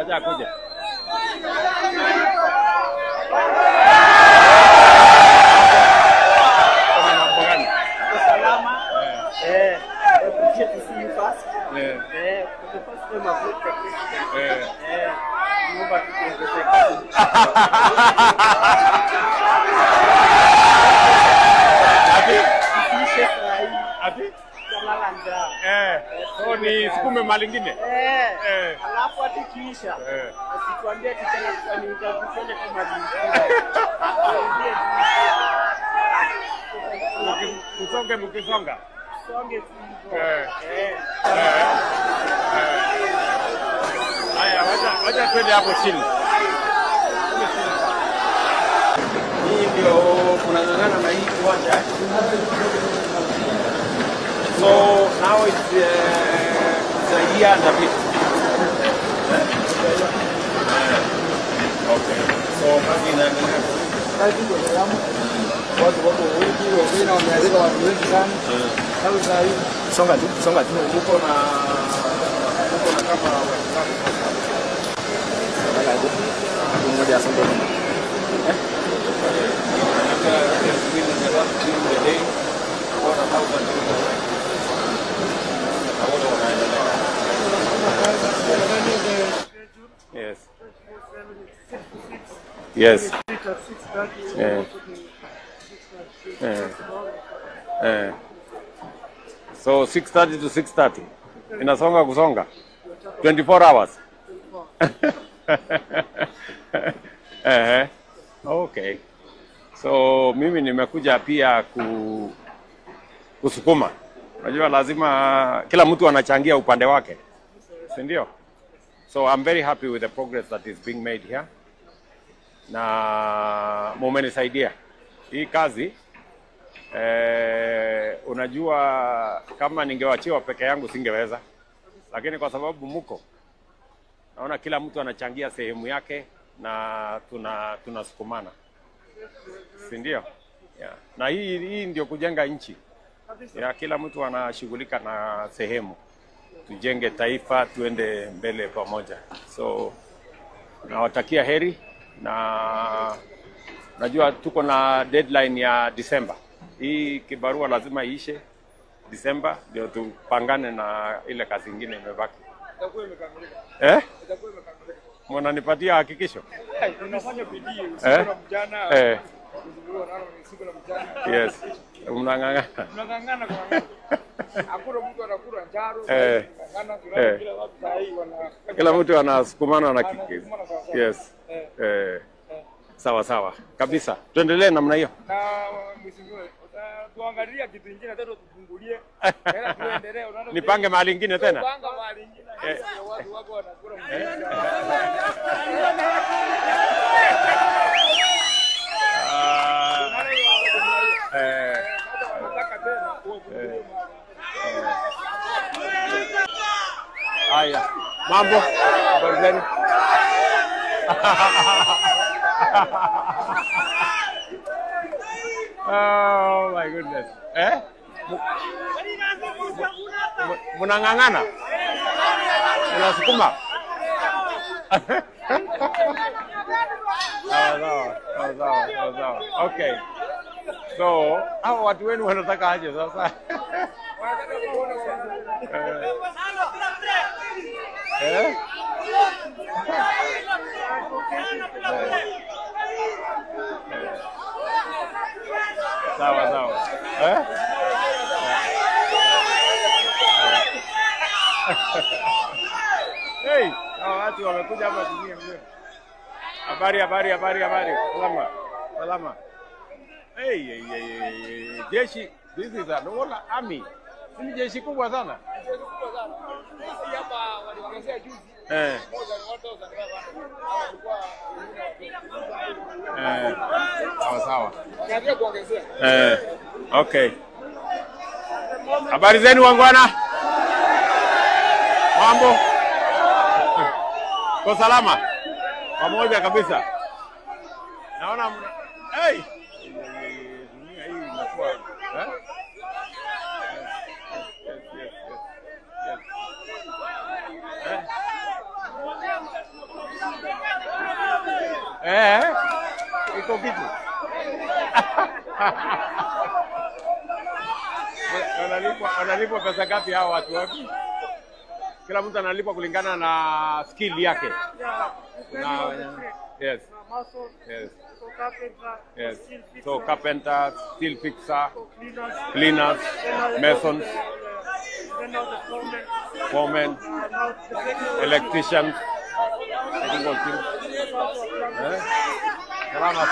Acha kuja. Salama. Appreciate to see you first. For the first time I've looked at this. So ni sikume mali nyingine. Alafu atikiisha. Asituambie tena kufanya kufanya kama Kusonge mkisonga. songe tu. Haya, wacha twende hapo chini. Hii ndio kunang'ang'ana na hii kiwanja. So now it's a year and a bit. Okay. So kazi inaendelea. Kazi ndio salamu. Watu wengi wengine wameandika watu wengi sana. Sasa hii songa tu. Uko na kama mmoja asante. Yes. Yes. So 6:30 to 6:30. Inasonga kusonga. 24 hours. Okay. So mimi nimekuja pia kusukuma. Unajua lazima kila mtu anachangia upande wake. Si ndio? So I'm very happy with the progress that is being made here. Na mumenisaidia. Hii kazi unajua kama ningewachiwa peke yangu singeweza. Lakini kwa sababu mko naona kila mtu anachangia sehemu yake na tunasukumana. Si ndio? Yeah. Na hii ndio kujenga nchi. Ya kila mtu anashughulika na sehemu. Tujenge taifa, tuende mbele pamoja. So nawatakia heri na najua tuko na deadline ya December. Hii kibarua lazima iishe December ndio tupangane na ile kazi nyingine imebaki. Itakuwa imekamilika. Itakuwa imekamilika. Mnanipatia hakikisho? Tunafanya bidii usiku na mchana. Usiku na mchana. Yes. Mnang'ang'ana. Tunang'ang'ana kwa ng'ang'ana. Hakuna mtu anakula njaro. Ng'ang'ana kila watu sahi kila mtu anasukumana na kiki. Yes. Sawa kabisa. Tuendelee namna hiyo. Na mheshimiwa tuangalia kitu kingine tena tufungulie. Tena tuendelee. Nipange mahali nyingine tena. Panga mahali nyingine. Watu wako wanakula Haya. Mambo. Habari gani? Oh my goodness. Mnang'ang'ana? Mnasukuma? Sawa. Okay. So, hao watu wenu wanataka aje sasa? Sawa. Hey, hao watu wamekuja hapa kuingia mzee. Habari. Salama. Hey. Jeshi, this is an whole army. Ni jeshi kubwa sana. Sisi hapa waliongezea juzi. Sawa. Naanza kuongezea. Okay. Habari zenu wangwana? Mambo? Kwa salama? Pamoja kabisa. Naona hey. Dunia hii inakuwa Yes. Iko kitu. Wanalipwa pesa ngapi hao watu wapi? Kila mtu analipwa kulingana na skill yake. Yes. Yes. Yes. So carpenter, steel fixer, cleaners, masons, foremen, electricians. Salama.